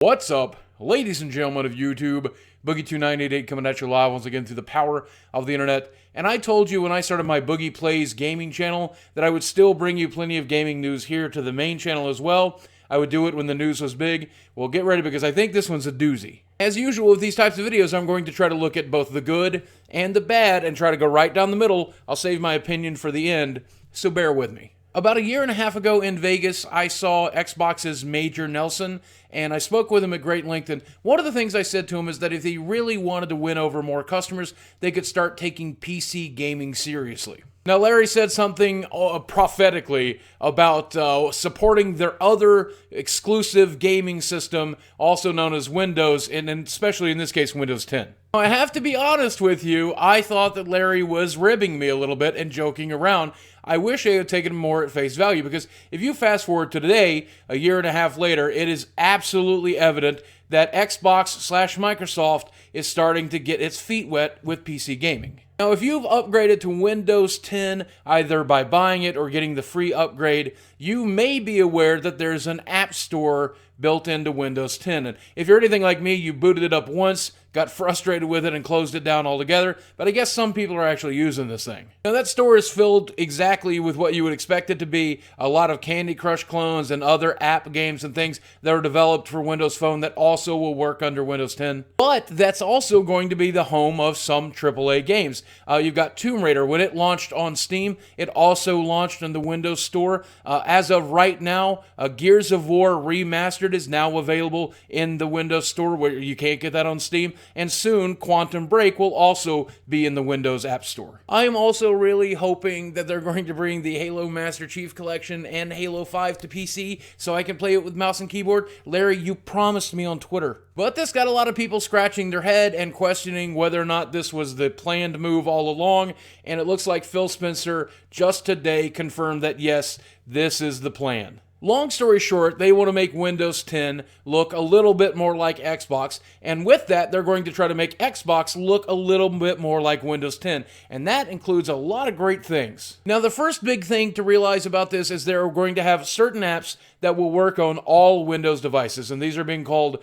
What's up, ladies and gentlemen of YouTube? Boogie2988 coming at you live once again through the power of the internet. And I told you when I started my Boogie Plays gaming channel that I would still bring you plenty of gaming news here to the main channel as well. I would do it when the news was big. Well, get ready because I think this one's a doozy. As usual with these types of videos, I'm going to try to look at both the good and the bad and try to go right down the middle. I'll save my opinion for the end, so bear with me. About a year and a half ago in Vegas, I saw Xbox's Major Nelson, and I spoke with him at great length, and one of the things I said to him is that if he really wanted to win over more customers, they could start taking PC gaming seriously. Now, Larry said something prophetically about supporting their other exclusive gaming system, also known as Windows, and especially in this case, Windows 10. I have to be honest with you, I thought that Larry was ribbing me a little bit and joking around. I wish I had taken more at face value, because if you fast forward to today, a year and a half later, it is absolutely evident that Xbox/Microsoft is starting to get its feet wet with PC gaming. Now, if you've upgraded to Windows 10, either by buying it or getting the free upgrade, you may be aware that there's an app store built into Windows 10. And if you're anything like me, you booted it up once, got frustrated with it, and closed it down altogether. But I guess some people are actually using this thing. Now, that store is filled exactly with what you would expect it to be. A lot of Candy Crush clones and other app games and things that are developed for Windows Phone that also will work under Windows 10. But that's also going to be the home of some AAA games. You've got Tomb Raider. When it launched on Steam, it also launched in the Windows Store. As of right now, Gears of War Remastered is now available in the Windows Store, where you can't get that on Steam. And soon, Quantum Break will also be in the Windows App Store. I am also really hoping that they're going to bring the Halo Master Chief Collection and Halo 5 to PC so I can play it with mouse and keyboard. Larry, you promised me on Twitter. But this got a lot of people scratching their head and questioning whether or not this was the planned move all along, and it looks like Phil Spencer just today confirmed that yes, this is the plan. Long story short, they want to make Windows 10 look a little bit more like Xbox, and with that, they're going to try to make Xbox look a little bit more like Windows 10, and that includes a lot of great things. Now, the first big thing to realize about this is they're going to have certain apps that will work on all Windows devices, and these are being called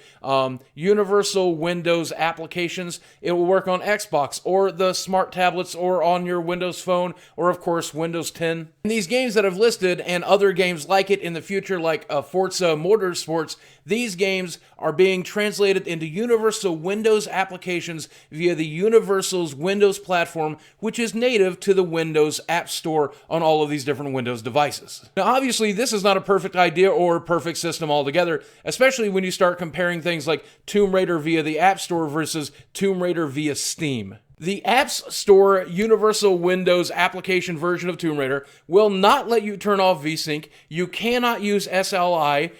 Universal Windows applications. It will work on Xbox, or the smart tablets, or on your Windows Phone, or of course, Windows 10. And these games that I've listed, and other games like it in the future, like Forza Motorsports, these games are being translated into Universal Windows applications via the Universal's Windows platform, which is native to the Windows App Store on all of these different Windows devices. Now, obviously, this is not a perfect idea or a perfect system altogether, especially when you start comparing things like Tomb Raider via the App Store versus Tomb Raider via Steam. The Apps Store Universal Windows application version of Tomb Raider will not let you turn off VSync. You cannot use SLI.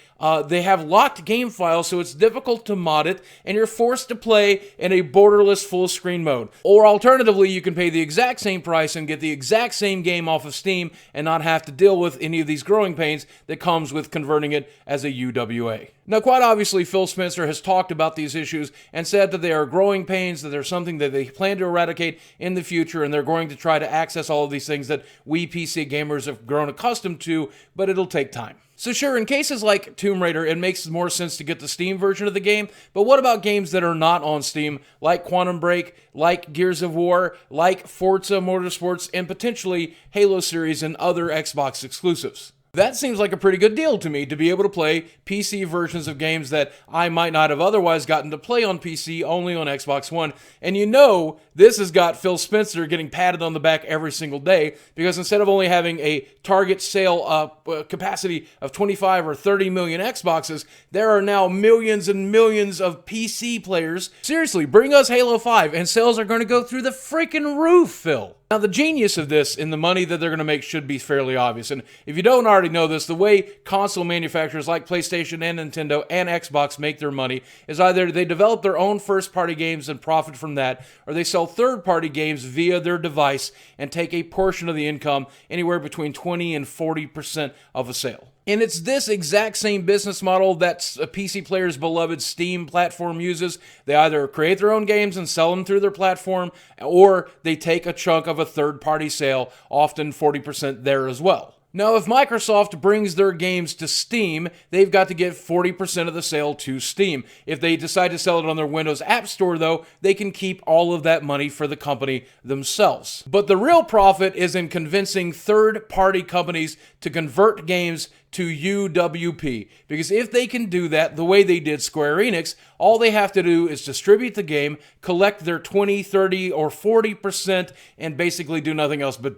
They have locked game files, so it's difficult to mod it, and you're forced to play in a borderless full screen mode. Or alternatively, you can pay the exact same price and get the exact same game off of Steam and not have to deal with any of these growing pains that comes with converting it as a UWA. Now, quite obviously, Phil Spencer has talked about these issues and said that they are growing pains, that they're something that they plan to eradicate in the future, and they're going to try to access all of these things that we PC gamers have grown accustomed to, but it'll take time. So sure, in cases like Tomb Raider, it makes more sense to get the Steam version of the game, but what about games that are not on Steam, like Quantum Break, like Gears of War, like Forza Motorsports, and potentially Halo series and other Xbox exclusives? That seems like a pretty good deal to me, to be able to play PC versions of games that I might not have otherwise gotten to play on PC, only on Xbox One. And you know, this has got Phil Spencer getting patted on the back every single day, because instead of only having a target sale capacity of 25 or 30 million Xboxes, there are now millions and millions of PC players. Seriously, bring us Halo 5 and sales are going to go through the freaking roof, Phil. Now, the genius of this and the money that they're going to make should be fairly obvious. And if you don't already know this, the way console manufacturers like PlayStation and Nintendo and Xbox make their money is either they develop their own first-party games and profit from that, or they sell third-party games via their device and take a portion of the income, anywhere between 20 and 40% of a sale. And it's this exact same business model that a PC player's beloved Steam platform uses. They either create their own games and sell them through their platform, or they take a chunk of a third-party sale, often 40% there as well. Now, if Microsoft brings their games to Steam, they've got to get 40% of the sale to Steam. If they decide to sell it on their Windows App Store, though, they can keep all of that money for the company themselves. But the real profit is in convincing third-party companies to convert games to UWP. Because if they can do that the way they did Square Enix, all they have to do is distribute the game, collect their 20, 30, or 40%, and basically do nothing else but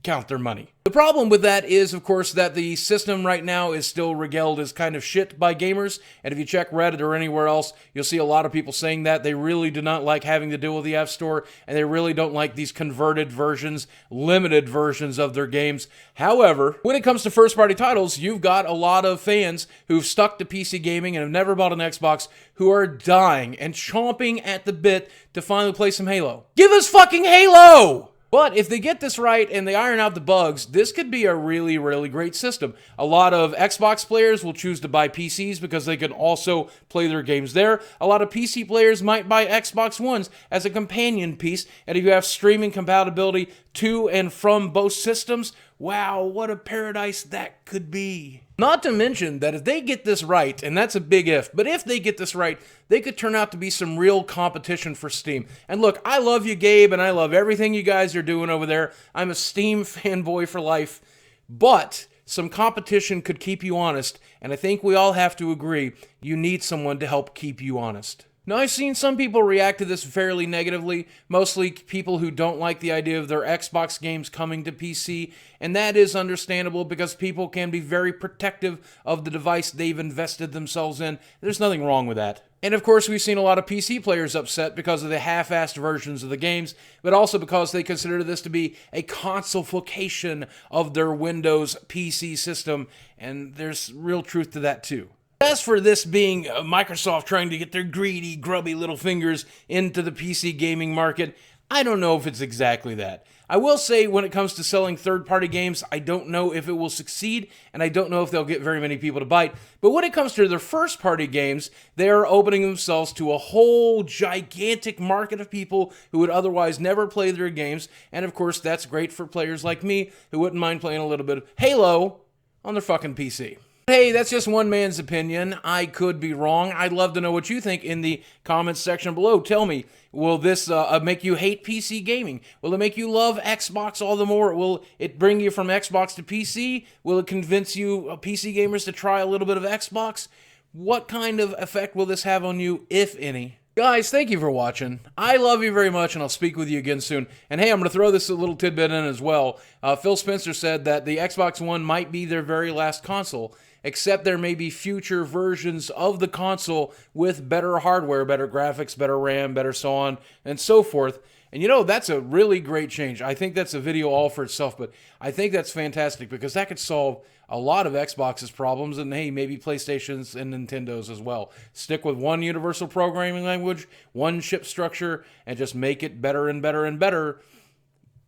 count their money. The problem with that is, of course, that the system right now is still regaled as kind of shit by gamers, and if you check Reddit or anywhere else, you'll see a lot of people saying that they really do not like having to deal with the App Store, and they really don't like these converted versions, limited versions of their games. However, when it comes to first-party titles, you've got a lot of fans who've stuck to PC gaming and have never bought an Xbox who are dying and chomping at the bit to finally play some Halo. Give us fucking Halo! But if they get this right and they iron out the bugs, this could be a really, really great system. A lot of Xbox players will choose to buy PCs because they can also play their games there. A lot of PC players might buy Xbox Ones as a companion piece. And if you have streaming compatibility to and from both systems, wow, what a paradise that could be. Not to mention that if they get this right, and that's a big if, but if they get this right, they could turn out to be some real competition for Steam. And look, I love you, Gabe, and I love everything you guys are doing over there. I'm a Steam fanboy for life, but some competition could keep you honest, and I think we all have to agree you need someone to help keep you honest. Now, I've seen some people react to this fairly negatively, mostly people who don't like the idea of their Xbox games coming to PC, and that is understandable because people can be very protective of the device they've invested themselves in. There's nothing wrong with that. And of course, we've seen a lot of PC players upset because of the half-assed versions of the games, but also because they consider this to be a consolification of their Windows PC system, and there's real truth to that too. As for this being Microsoft trying to get their greedy, grubby little fingers into the PC gaming market, I don't know if it's exactly that. I will say when it comes to selling third-party games, I don't know if it will succeed, and I don't know if they'll get very many people to bite. But when it comes to their first-party games, they are opening themselves to a whole gigantic market of people who would otherwise never play their games. And of course, that's great for players like me who wouldn't mind playing a little bit of Halo on their fucking PC. Hey, that's just one man's opinion. I could be wrong. I'd love to know what you think in the comments section below. Tell me, will this make you hate PC gaming? Will it make you love Xbox all the more? Will it bring you from Xbox to PC? Will it convince you PC gamers to try a little bit of Xbox? What kind of effect will this have on you, if any? Guys, thank you for watching. I love you very much, and I'll speak with you again soon. And hey, I'm going to throw this little tidbit in as well. Phil Spencer said that the Xbox One might be their very last console, except there may be future versions of the console with better hardware, better graphics, better RAM, better so on, and so forth. And you know, that's a really great change. I think that's a video all for itself, but I think that's fantastic because that could solve a lot of Xbox's problems, and hey, maybe PlayStation's and Nintendo's as well. Stick with one universal programming language, one chip structure, and just make it better and better and better.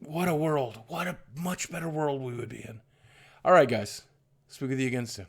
What a world. What a much better world we would be in. All right, guys. Speak with you again soon.